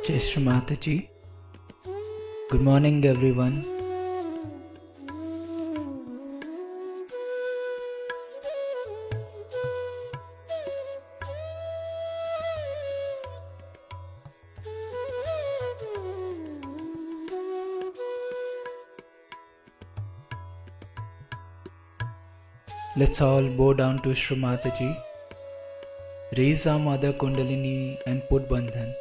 Jai Shri Mataji. Good morning everyone. Let's all bow down to Shri Mataji. Raise our mother Kundalini and put Bandhan.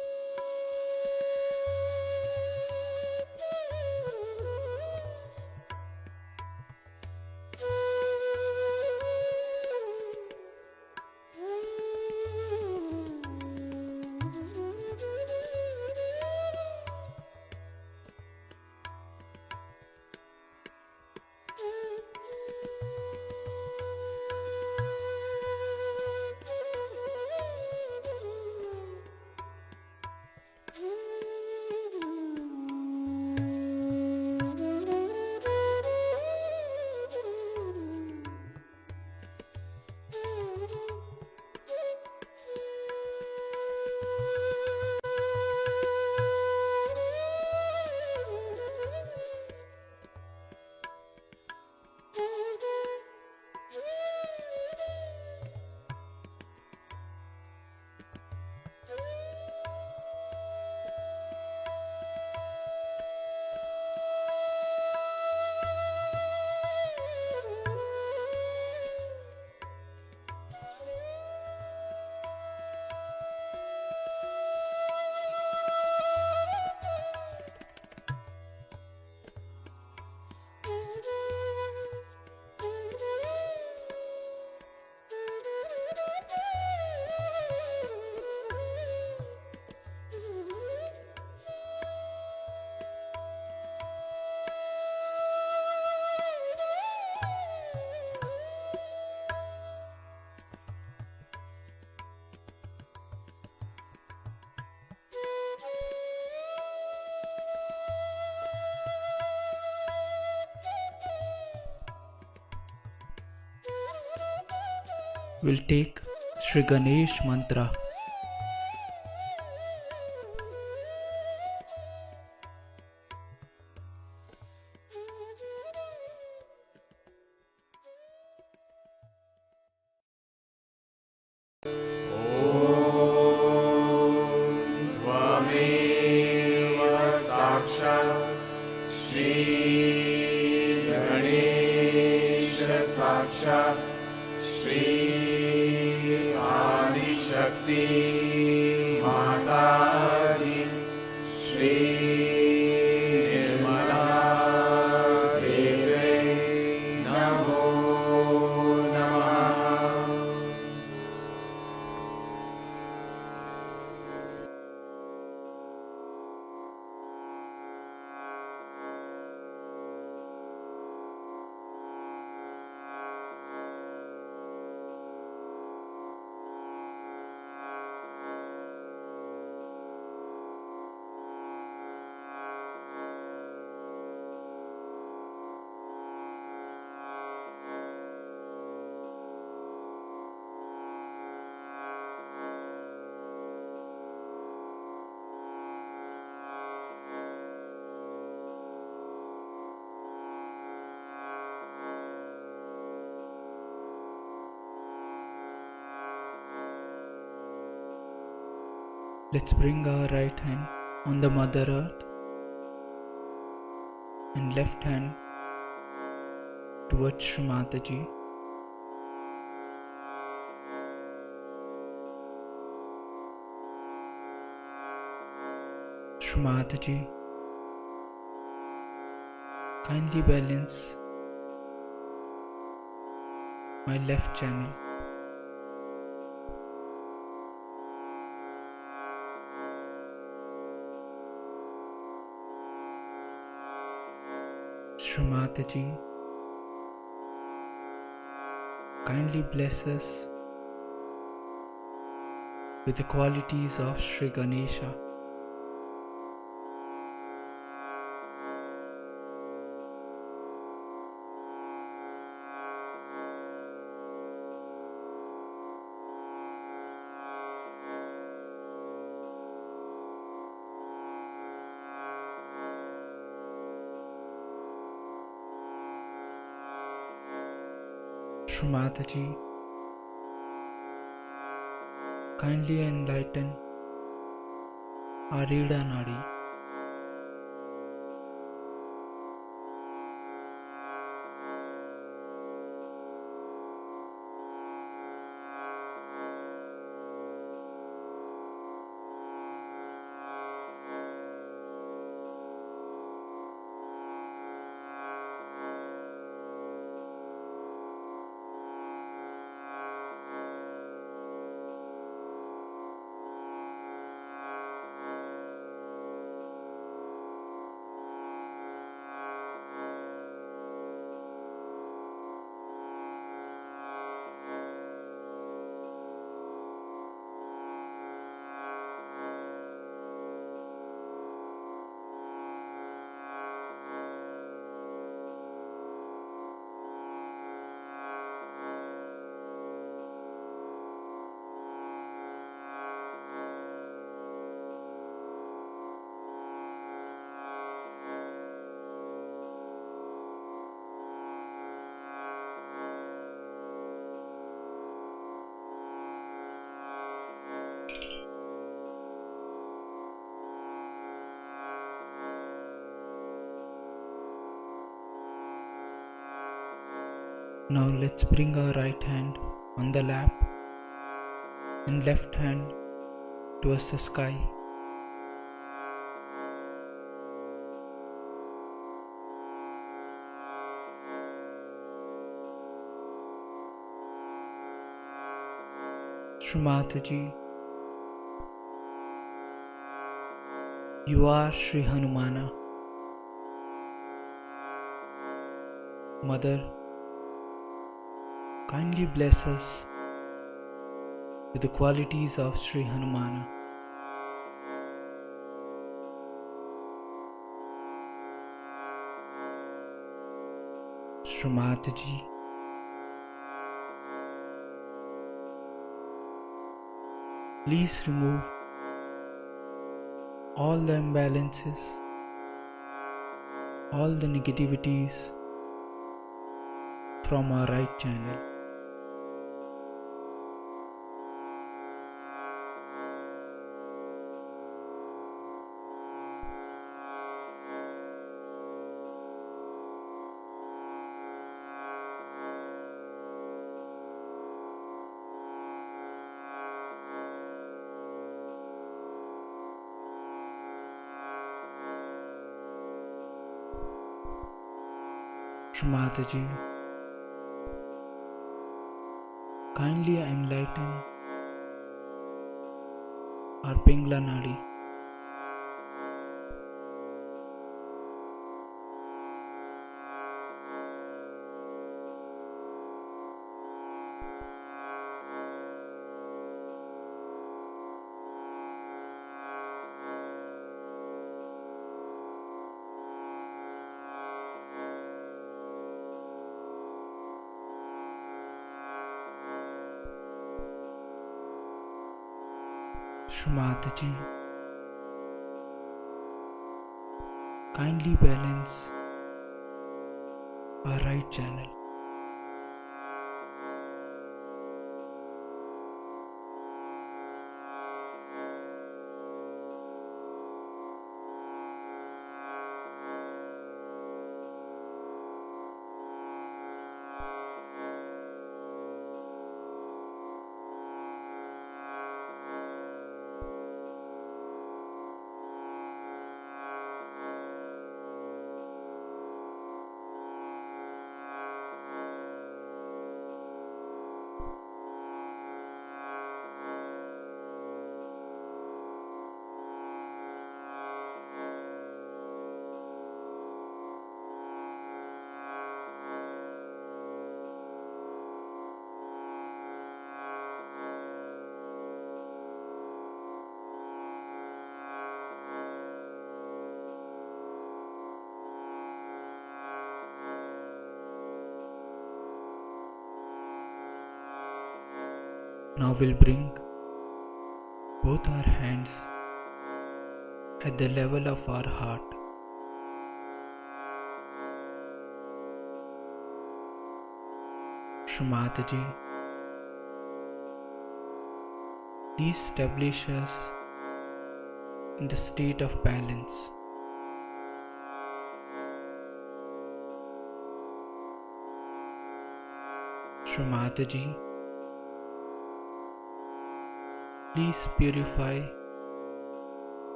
We'll take Shri Ganesh mantra. Let's bring our right hand on the Mother Earth and left hand towards Shri Mataji. Shri Mataji, kindly balance my left channel. Shri Mataji, kindly bless us with the qualities of Shri Ganesha. Srimataji, kindly enlighten our Ida Nadi. Now let's bring our right hand on the lap and left hand towards the sky. Srimataji, you are Sri Hanumana. Mother, kindly bless us with the qualities of Sri Hanumana. Srimataji, please remove all the imbalances, all the negativities from our right channel. Srimataji, kindly enlighten our Pingla Nadi. Srimataji, kindly balance our right channel. Now we'll bring both our hands at the level of our heart. Shrimataji, please establish us in the state of balance. Shrimataji, please purify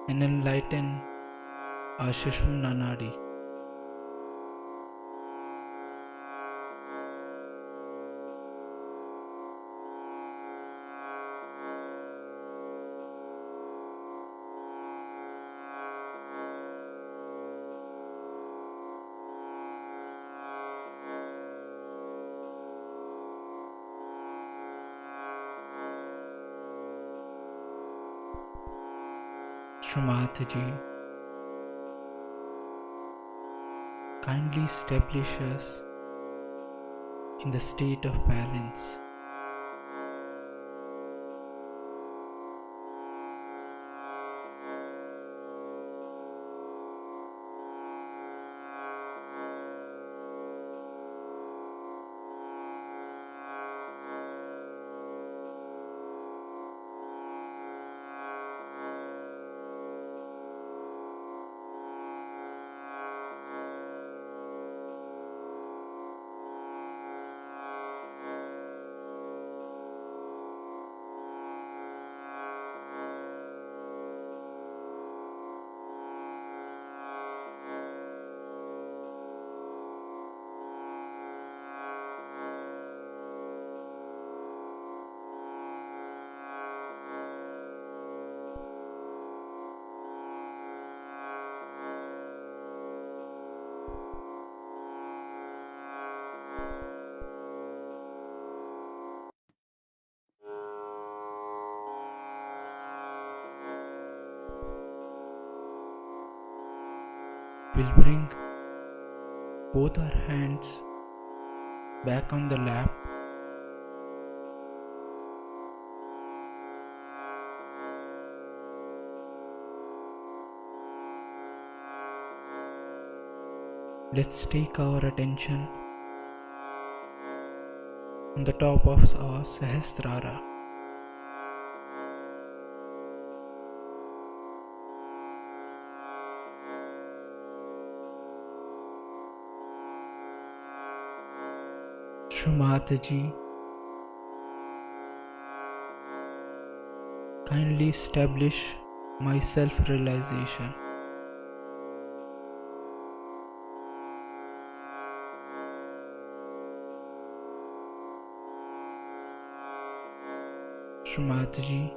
and enlighten our Sushumna Nadi. Shrimataji, kindly establish us in the state of balance. We'll bring both our hands back on the lap. Let's take our attention on the top of our Sahasrara. Shrimataji, kindly establish my self-realization. Shrimataji,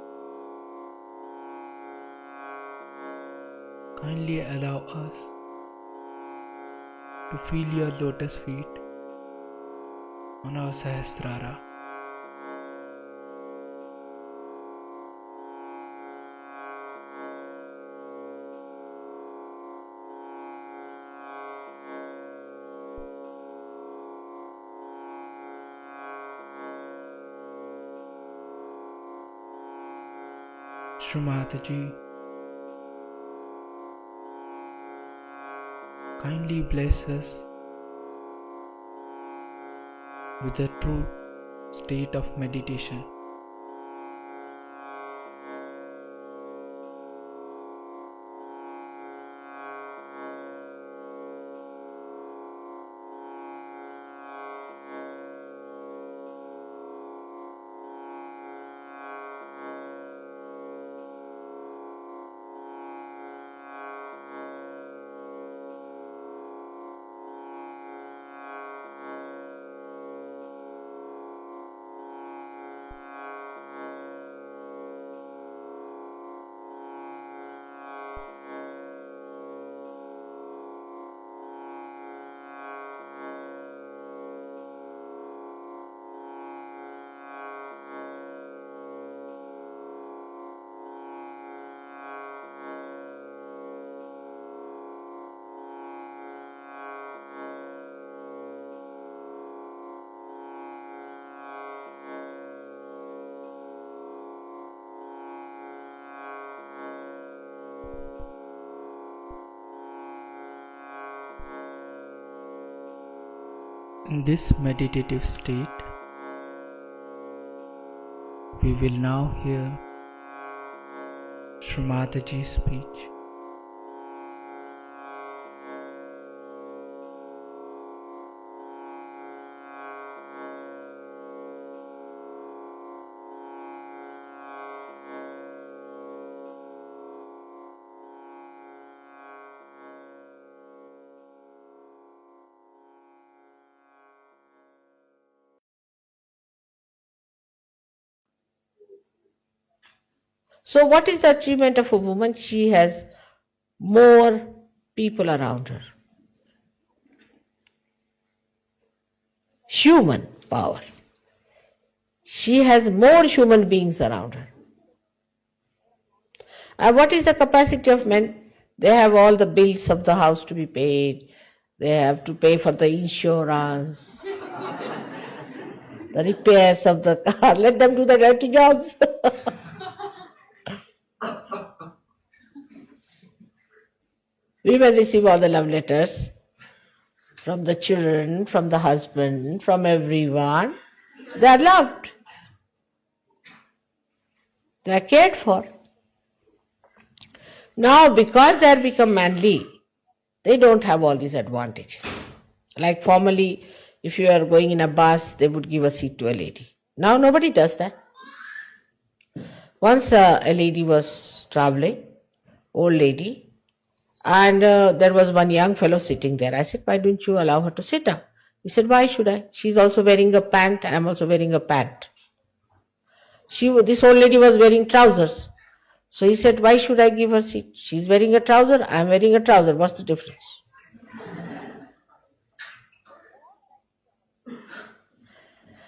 kindly allow us to feel your lotus feet on our Sahasrara. Shrimataji, kindly bless us with a true state of meditation. In this meditative state, we will now hear Srimataji's speech. So what is the achievement of a woman? She has more people around her. Human power. She has more human beings around her. And what is the capacity of men? They have all the bills of the house to be paid. They have to pay for the insurance, the repairs of the car. Let them do the dirty jobs. Women receive all the love letters from the children, from the husband, from everyone. They are loved. They are cared for. Now, because they have become manly, they don't have all these advantages. Like formerly, if you are going in a bus, they would give a seat to a lady. Now nobody does that. Once a lady was traveling, old lady, and there was one young fellow sitting there. I said, why don't you allow her to sit down? He said, why should I? She's also wearing a pant, I'm also wearing a pant. This old lady was wearing trousers. So he said, why should I give her seat? She's wearing a trouser, I'm wearing a trouser. What's the difference?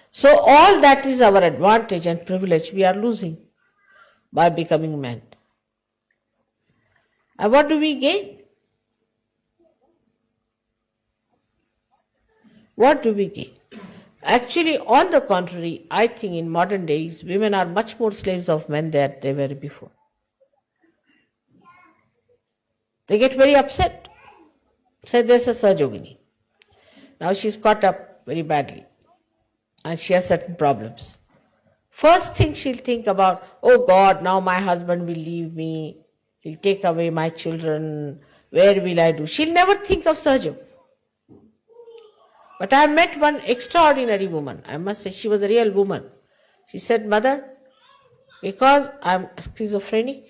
So all that is our advantage and privilege we are losing by becoming men. And what do we gain? What do we gain? Actually, on the contrary, I think in modern days, women are much more slaves of men than they were before. They get very upset. Say there's a Sahajogini. Now she's caught up very badly and she has certain problems. First thing she'll think about, oh God, now my husband will leave me, he'll take away my children, where will I do? She'll never think of Sahajog. But I met one extraordinary woman. I must say she was a real woman. She said, Mother, because I'm schizophrenic,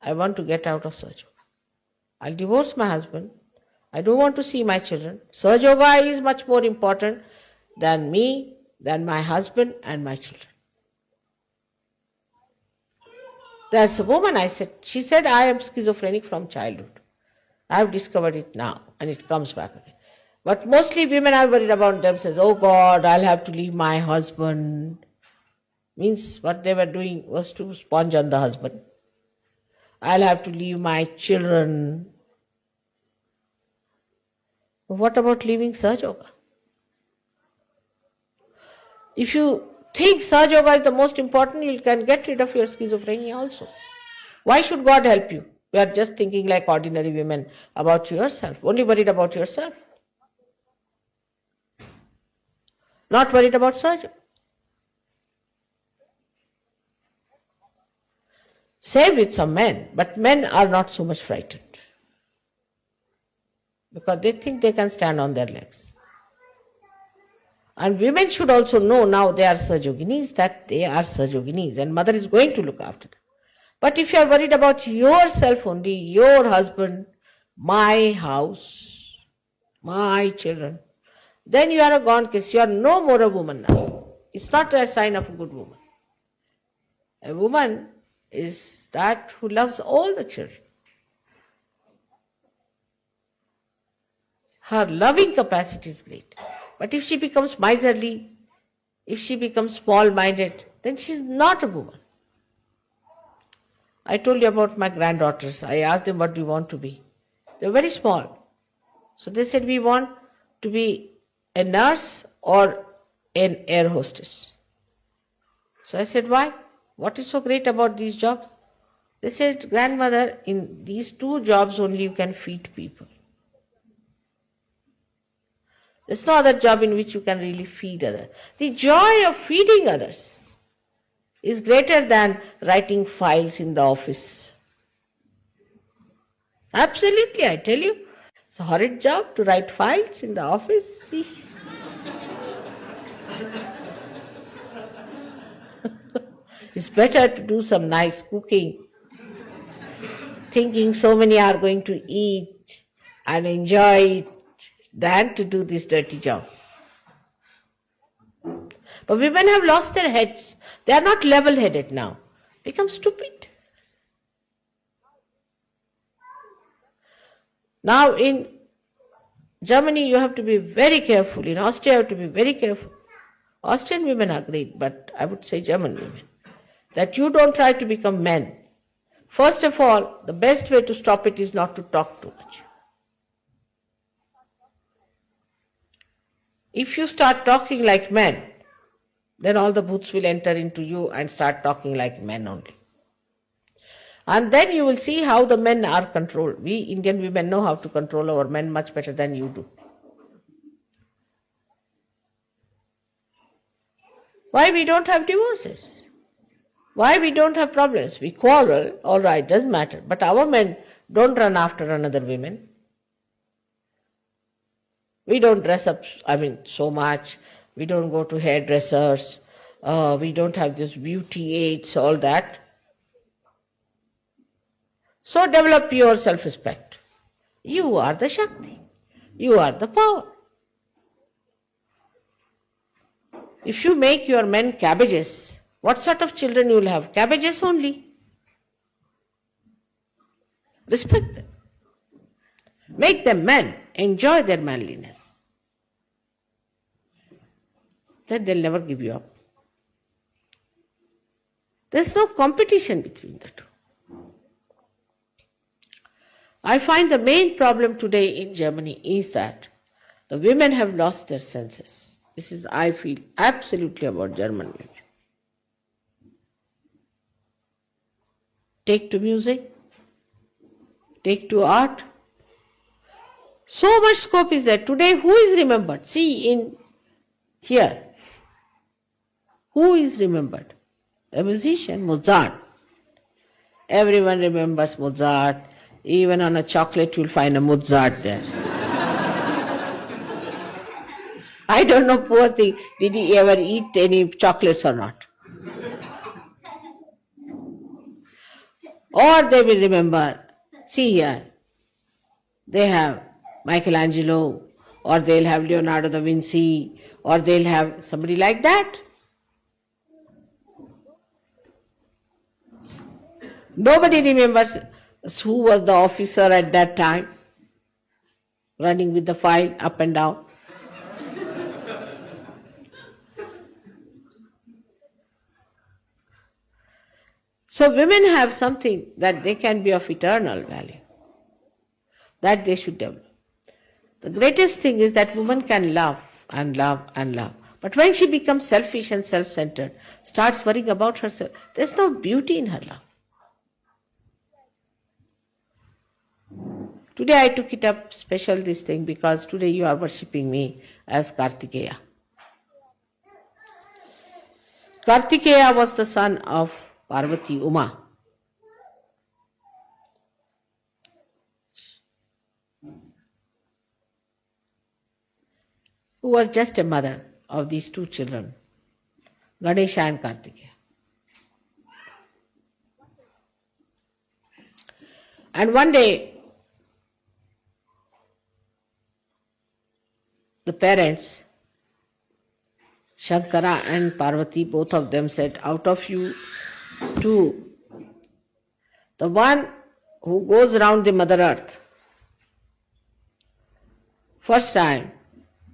I want to get out of Sahajog. I'll divorce my husband. I don't want to see my children. Sahajoga is much more important than me, than my husband and my children. There's a woman, I said, she said, I am schizophrenic from childhood. I have discovered it now and it comes back again. But mostly women are worried about themselves. Oh God, I'll have to leave my husband. Means what they were doing was to sponge on the husband. I'll have to leave my children. What about leaving Sahajoga? If you think Sahajoga is the most important, you can get rid of your schizophrenia also. Why should God help you? You are just thinking like ordinary women about yourself, only worried about yourself. Not worried about Sahajoga. Same with some men, but men are not so much frightened because they think they can stand on their legs. And women should also know now they are Sahajoginis, that they are Sahajoginis and mother is going to look after them. But if you are worried about yourself only, your husband, my house, my children, then you are a gone case. You are no more a woman now. It's not a sign of a good woman. A woman is that who loves all the children. Her loving capacity is great. But if she becomes miserly, if she becomes small-minded, then she is not a woman. I told you about my granddaughters. I asked them, what do you want to be? They were very small. So they said, we want to be a nurse or an air hostess. So I said, why? What is so great about these jobs? They said, grandmother, in these two jobs only you can feed people. There's no other job in which you can really feed others. The joy of feeding others is greater than writing files in the office. Absolutely, I tell you. It's a horrid job to write files in the office. It's better to do some nice cooking, thinking so many are going to eat and enjoy it, than to do this dirty job. But women have lost their heads. They are not level-headed now. Become stupid. Now in Germany you have to be very careful. In Austria you have to be very careful. Austrian women are great, but I would say German women. That you don't try to become men. First of all, the best way to stop it is not to talk too much. If you start talking like men, then all the bhoots will enter into you and start talking like men only. And then you will see how the men are controlled. We Indian women know how to control our men much better than you do. Why we don't have divorces? Why we don't have problems? We quarrel, all right, doesn't matter. But our men don't run after another woman. We don't dress up, so much. We don't go to hairdressers. We don't have this beauty aids, all that. So develop your self-respect. You are the Shakti. You are the power. If you make your men cabbages, what sort of children you will have? Cabbages only. Respect them. Make them men. Enjoy their manliness. Then they'll never give you up. There's no competition between the two. I find the main problem today in Germany is that the women have lost their senses. This is, I feel, absolutely about German women. Take to music, take to art. So much scope is there. Today, who is remembered? See, in here, who is remembered? A musician, Mozart. Everyone remembers Mozart. Even on a chocolate, you'll find a Mozart there. I don't know, poor thing, did he ever eat any chocolates or not? Or they will remember, see here, they have Michelangelo, or they'll have Leonardo da Vinci, or they'll have somebody like that. Nobody remembers who was the officer at that time, running with the file up and down. So women have something that they can be of eternal value, that they should develop. The greatest thing is that woman can love and love and love. But when she becomes selfish and self-centered, starts worrying about herself, there's no beauty in her love. Today I took it up special this thing because today you are worshipping me as Kartikeya. Kartikeya was the son of Parvati Uma. Who was just a mother of these two children, Ganesha and Kartikeya. And one day, the parents, Shankara and Parvati, both of them said, out of you two, the one who goes around the Mother Earth first time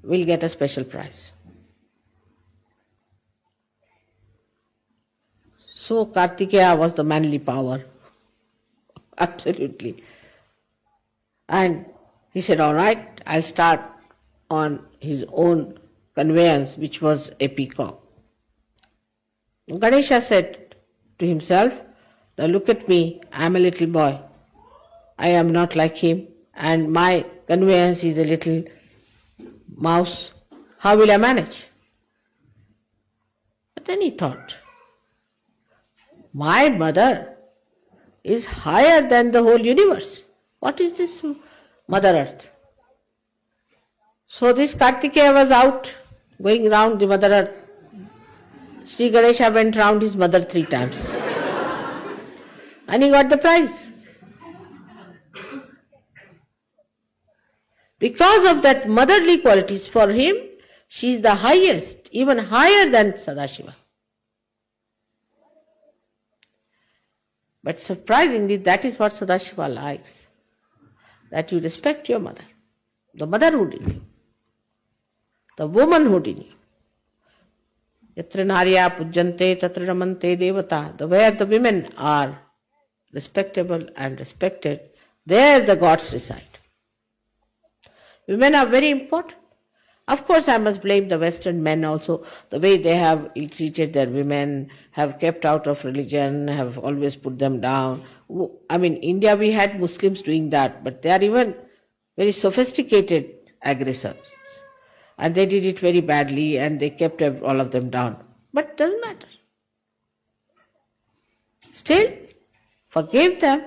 will get a special prize. So Kartikeya was the manly power, absolutely. And he said, all right, I'll start on his own conveyance, which was a peacock. Ganesha said to himself, now look at me, I am a little boy. I am not like him, and my conveyance is a little mouse, how will I manage? But then he thought, my mother is higher than the whole universe. What is this Mother Earth? So this Kartikeya was out, going round the Mother Earth. Sri Ganesha went round his mother 3 times. And he got the prize. Because of that motherly qualities, for him, she is the highest, even higher than Sadashiva. But surprisingly, that is what Sadashiva likes. That you respect your mother, the motherhood in you, the womanhood in you. Yatra narya pujjante tatra ramante devata. Where the women are respectable and respected, there the gods reside. Women are very important. Of course, I must blame the Western men also, the way they have ill-treated their women, have kept out of religion, have always put them down. I mean, India we had Muslims doing that, but they are even very sophisticated aggressors. And they did it very badly and they kept all of them down. But it doesn't matter. Still, forgive them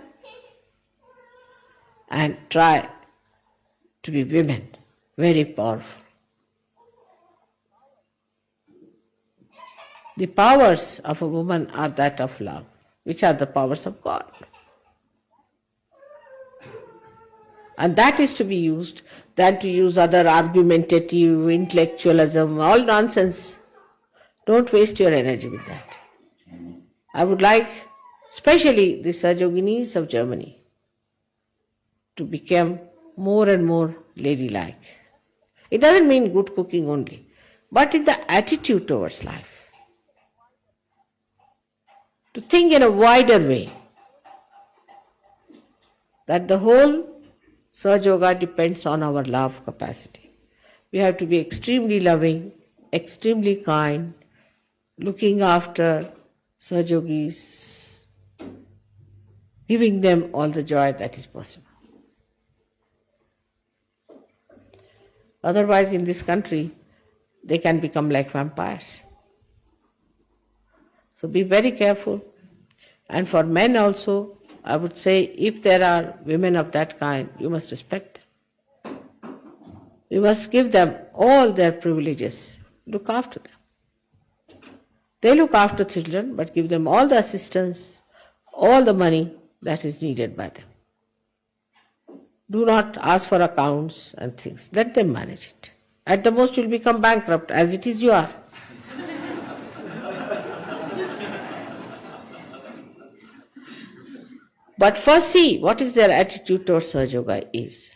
and try to be women, very powerful. The powers of a woman are that of love, which are the powers of God. And that is to be used than to use other argumentative, intellectualism, all nonsense. Don't waste your energy with that. I would like, especially the Sajoginis of Germany, to become more and more ladylike. It doesn't mean good cooking only, but in the attitude towards life. To think in a wider way, that the whole Sahaja Yoga depends on our love capacity. We have to be extremely loving, extremely kind, looking after Sahaja Yogis, giving them all the joy that is possible. Otherwise, in this country, they can become like vampires. So be very careful. And for men also, I would say, if there are women of that kind, you must respect them. You must give them all their privileges. Look after them. They look after children, but give them all the assistance, all the money that is needed by them. Do not ask for accounts and things. Let them manage it. At the most, you will become bankrupt, as it is you are. But first see what is their attitude towards Sahaja Yoga is.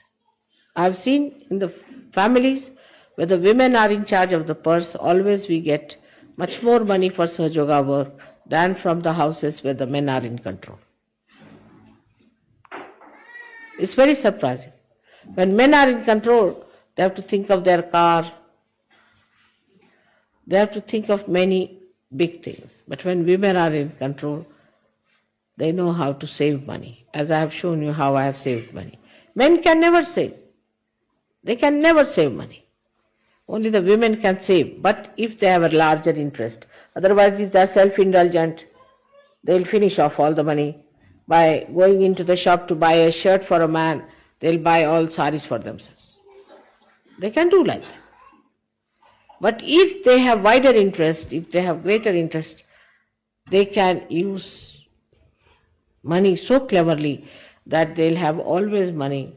I have seen in the families where the women are in charge of the purse, always we get much more money for Sahaja Yoga work than from the houses where the men are in control. It's very surprising. When men are in control, they have to think of their car, they have to think of many big things. But when women are in control, they know how to save money, as I have shown you how I have saved money. Men can never save. They can never save money. Only the women can save, but if they have a larger interest. Otherwise, if they are self-indulgent, they will finish off all the money. By going into the shop to buy a shirt for a man, they will buy all saris for themselves. They can do like that. But if they have wider interest, if they have greater interest, they can use money so cleverly that they'll have always money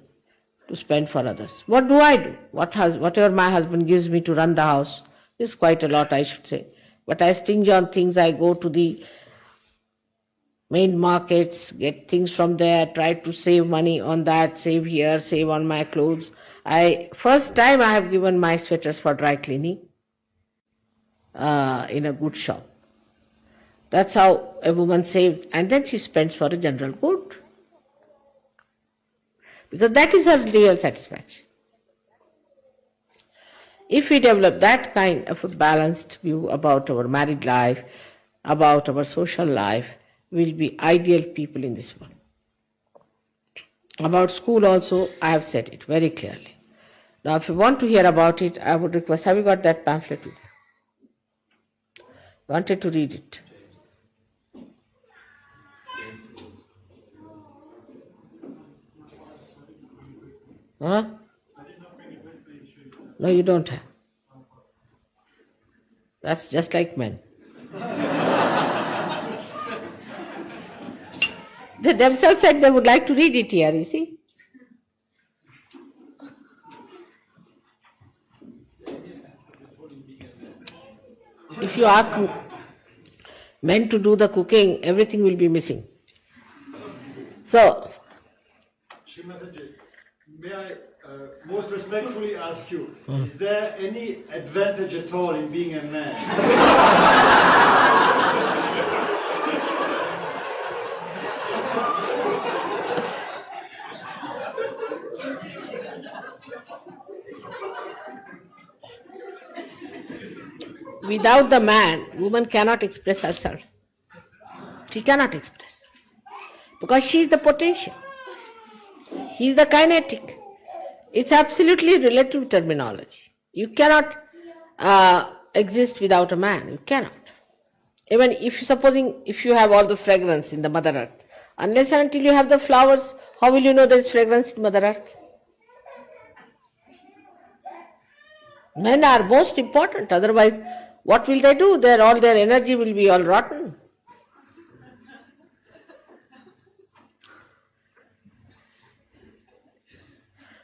to spend for others. What do I do? Whatever my husband gives me to run the house is quite a lot, I should say. But I stinge on things. I go to the main markets, get things from there, try to save money on that, save here, save on my clothes. First time I have given my sweaters for dry cleaning in a good shop. That's how a woman saves, and then she spends for a general good. Because that is her real satisfaction. If we develop that kind of a balanced view about our married life, about our social life, we'll be ideal people in this world. About school also, I have said it very clearly. Now, if you want to hear about it, I would request, have you got that pamphlet with you? Wanted to read it. Huh? No, you don't have. That's just like men. They themselves said they would like to read it here, you see. If you ask men to do the cooking, everything will be missing. So, Srimataji, may I most respectfully ask you, is there any advantage at all in being a man? without the man, woman cannot express herself. She cannot express. Because she is the potential. He is the kinetic. It's absolutely relative terminology. You cannot exist without a man. You cannot. Even if you have all the fragrance in the Mother Earth, unless and until you have the flowers, how will you know there is fragrance in Mother Earth? Men are most important, otherwise what will they do? All their energy will be all rotten.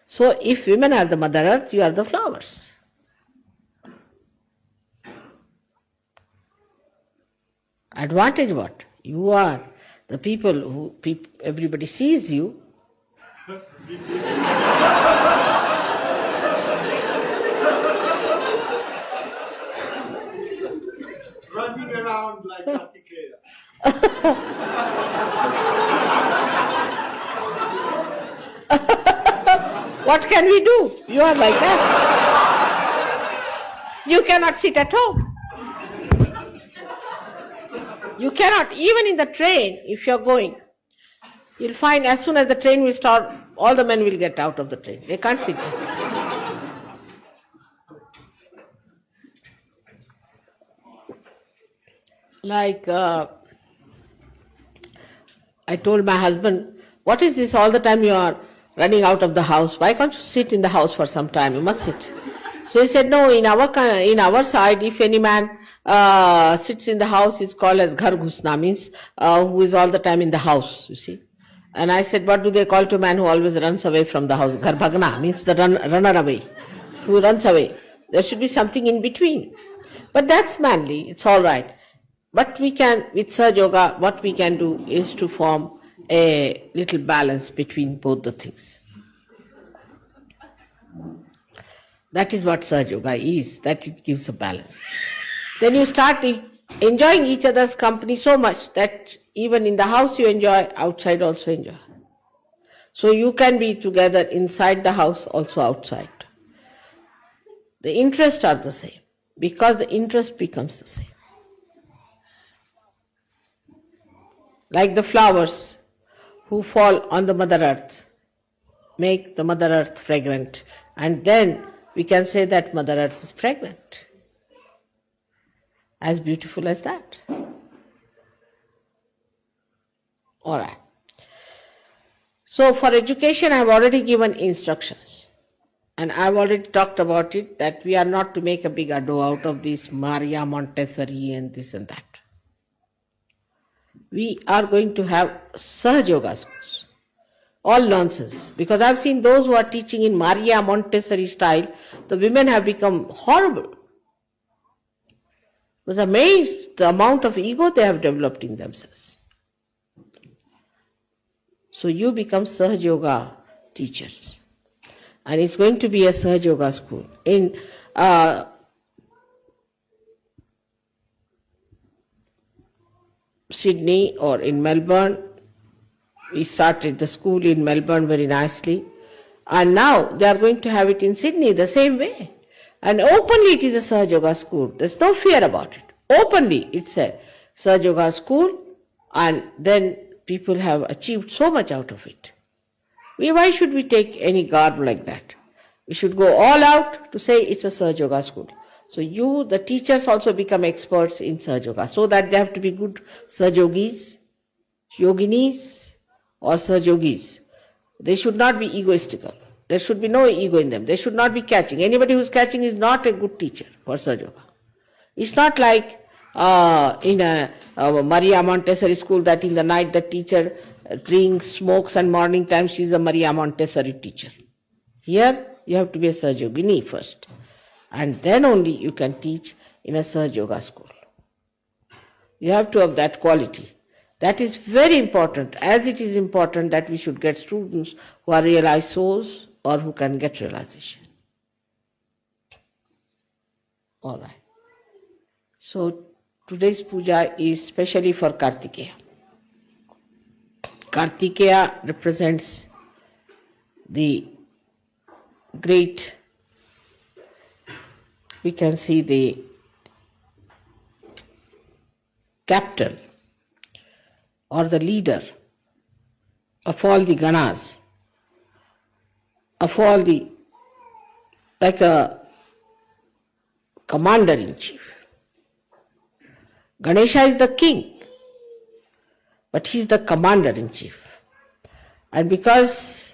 So if women are the Mother Earth, you are the flowers. Advantage what? You are the people who everybody sees you. Running around like Kartikeya. What can we do? You are like that. You cannot sit at home. You cannot, even in the train, if you are going, you'll find as soon as the train will start, all the men will get out of the train. They can't sit there. Like, I told my husband, what is this all the time you are running out of the house? Why can't you sit in the house for some time? You must sit. So he said, no, in our side, if any man sits in the house, is called as ghar ghusna, means who is all the time in the house, you see. And I said, what do they call to a man who always runs away from the house? Ghar bhagna, means the runner away, who runs away. There should be something in between. But that's manly, it's all right. But we can, with Sahaja Yoga, what we can do is to form a little balance between both the things. That is what Sahaja Yoga is, that it gives a balance. Then you start enjoying each other's company so much that even in the house you enjoy, outside also enjoy. So you can be together inside the house, also outside. The interests are the same, because the interest becomes the same. Like the flowers who fall on the Mother Earth, make the Mother Earth fragrant, and then we can say that Mother Earth is fragrant. As beautiful as that. All right. So for education, I have already given instructions. And I have already talked about it, that we are not to make a big ado out of this Maria Montessori and this and that. We are going to have Sahaja Yoga schools. All nonsense. Because I have seen those who are teaching in Maria Montessori style, the women have become horrible. I was amazed the amount of ego they have developed in themselves. So you become Sahaja Yoga teachers. And it's going to be a Sahaja Yoga school. In Sydney or in Melbourne, we started the school in Melbourne very nicely. And now they are going to have it in Sydney the same way. And openly it is a Sahaja Yoga school. There's no fear about it. Openly it's a Sahaja Yoga school, and then people have achieved so much out of it. Why should we take any garb like that? We should go all out to say it's a Sahaja Yoga school. So you, the teachers, also become experts in Sahaja Yoga, so that they have to be good Sahaja Yogis, Yoginis, or Sahaja Yogis. They should not be egoistical. There should be no ego in them. They should not be catching. Anybody who's catching is not a good teacher for Sahaja Yoga. It's not like in a Maria Montessori school that in the night the teacher drinks, smokes, and morning time she is a Maria Montessori teacher. Here you have to be a Sahaja Yogini first, and then only you can teach in a Sahaja Yoga school. You have to have that quality. That is very important, as it is important that we should get students who are realized souls or who can get realization. All right. So today's puja is specially for Kartikeya. Kartikeya represents the great, we can see the captain or the leader of all the ganas, of all the, like a commander-in-chief. Ganesha is the king, but he is the commander-in-chief. And because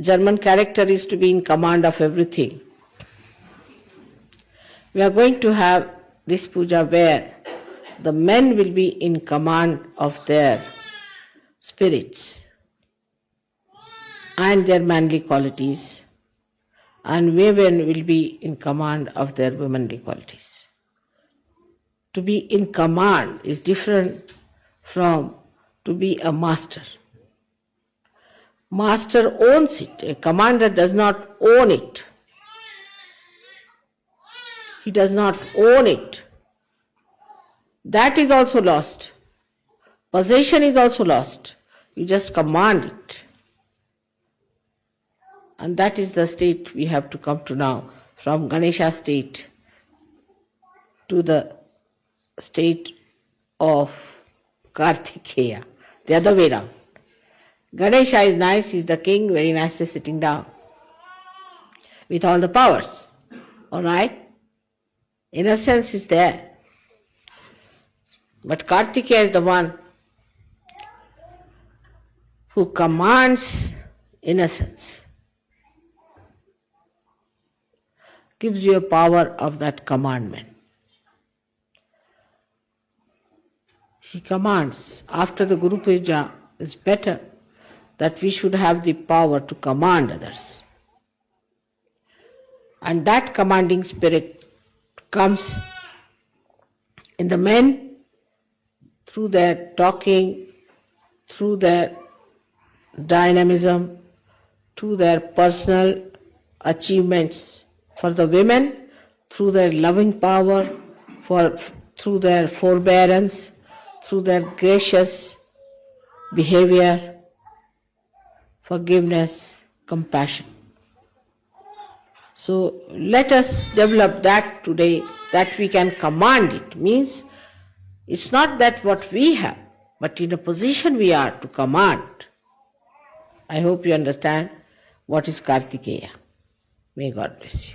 German character is to be in command of everything, we are going to have this puja where the men will be in command of their spirits and their manly qualities, and women will be in command of their womanly qualities. To be in command is different from to be a master. Master owns it. A commander does not own it. He does not own it. That is also lost. Possession is also lost. You just command it. And that is the state we have to come to now, from Ganesha state to the state of Kartikeya, the other way round. Ganesha is nice, he's the king, very nicely sitting down with all the powers. All right? Innocence is there. But Kartikeya is the one who commands innocence, gives you a power of that commandment. He commands. After the Guru Puja, is better that we should have the power to command others. And that commanding spirit comes in the men through their talking, through their dynamism, through their personal achievements. For the women, through their loving power, through their forbearance, through their gracious behavior, forgiveness, compassion. So let us develop that today, that we can command it. Means it's not that what we have, but in a position we are to command. I hope you understand what is Kartikeya. May God bless you.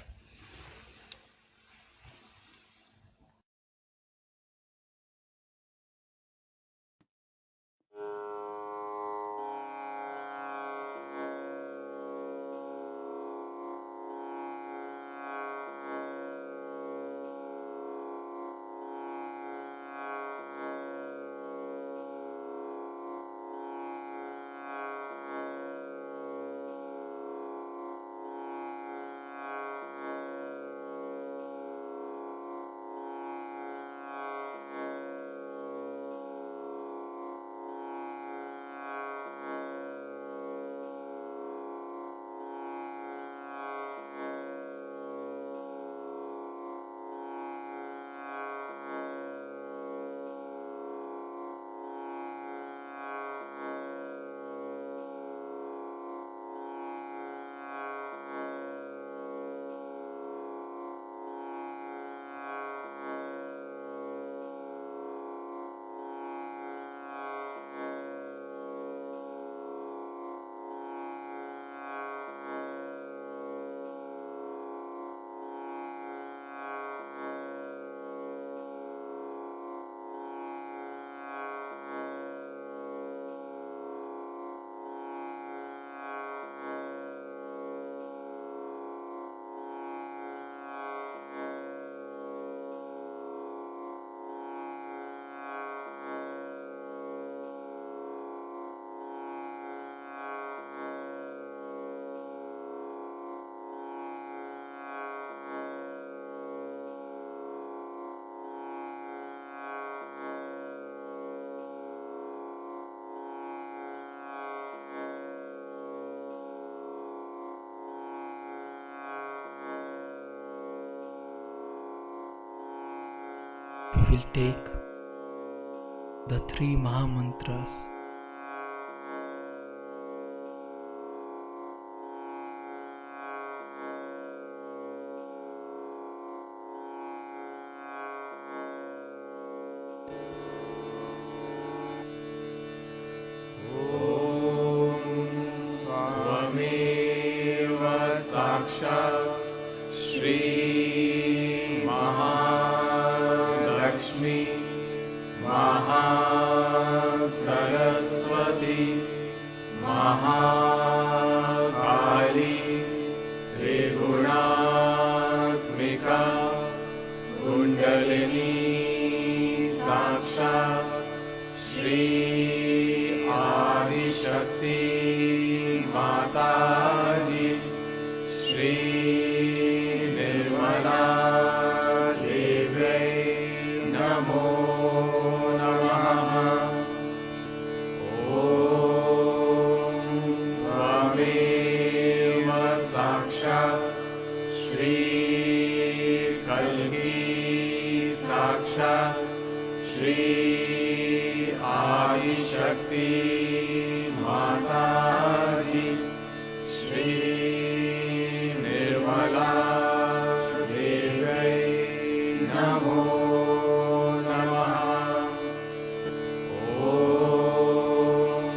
we will take the 3 Maha Mantras. Shri Mahalakshmi Mahasaraswati Mahakali Triguణात्मिका Kundalini Sakshat Shri Adishakti Mataji Shri Nirmala Deve Namo Namaha Om Tvameva Sakshat Shri Kalki Sakshat Shri Adishakti Mataji Shri Nirmala Deve Namo Namaha Om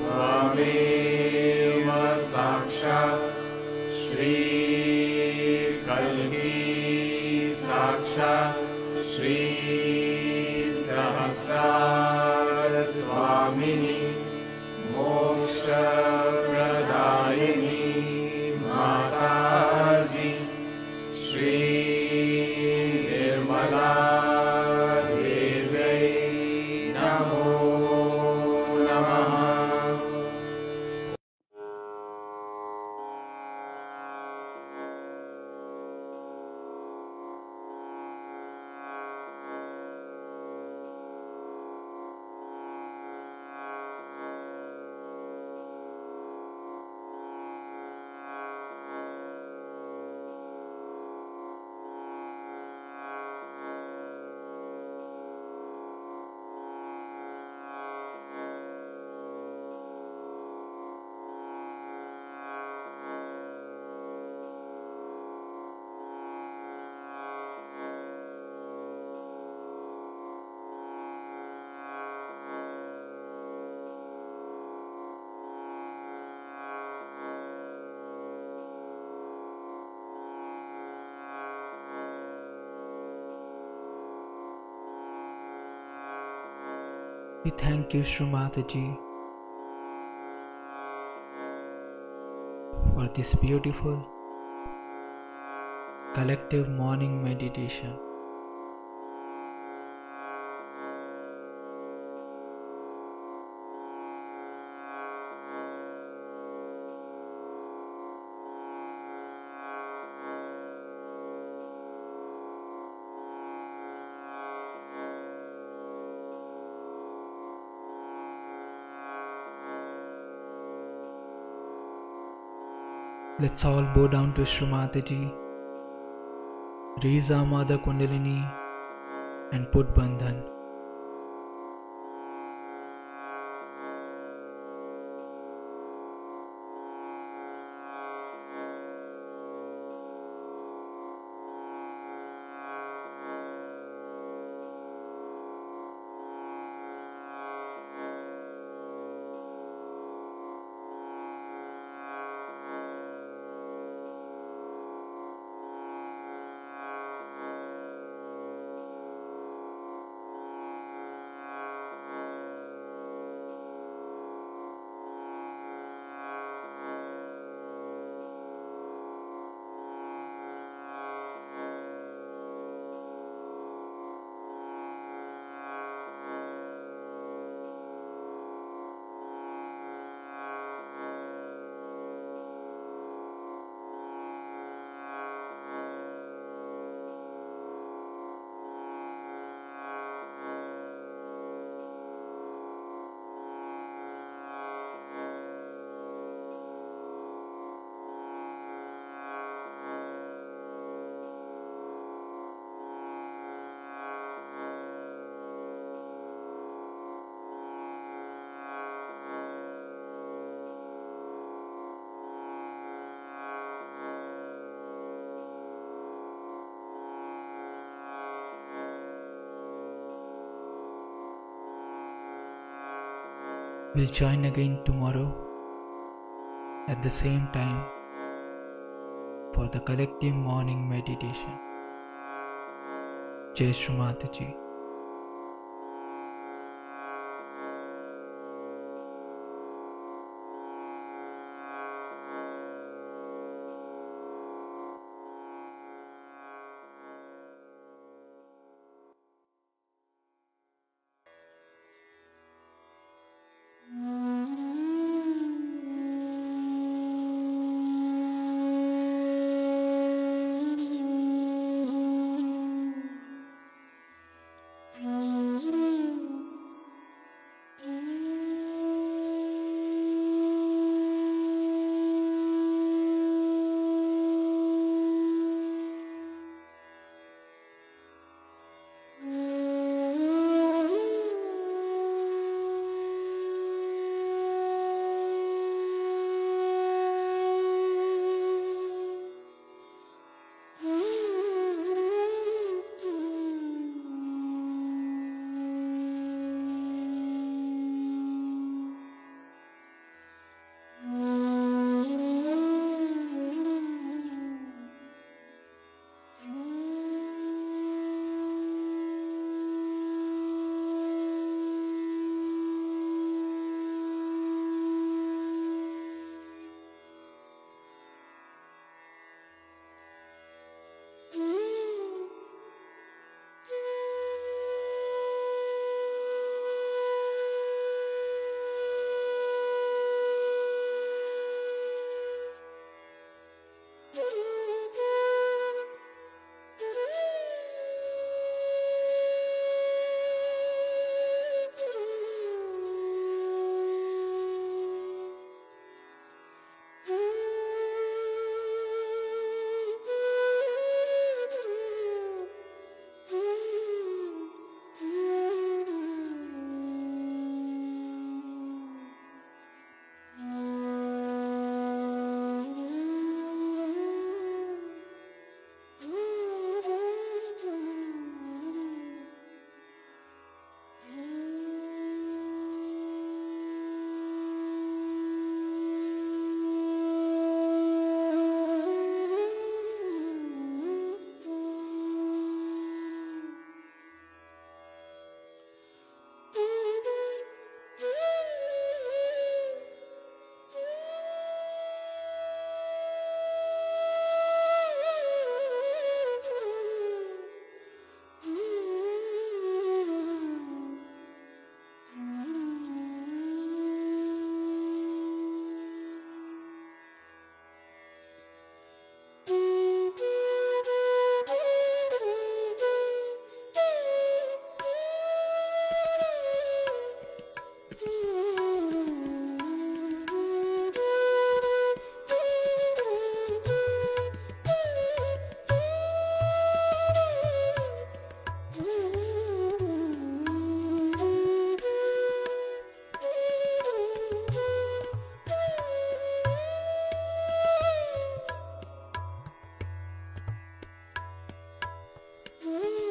Tvameva Sakshat Shri Kalki Sakshat Shri Sahasrara Swamini Moksha Pradayini Mataji Shri Nirmala Deve Namo Namaha We thank you, Shri Mataji, for this beautiful collective morning meditation. Let's all bow down to Shri Mataji, raise our Mother Kundalini and put Bandhan. We'll join again tomorrow at the same time for the collective morning meditation. Jai Shri Mataji.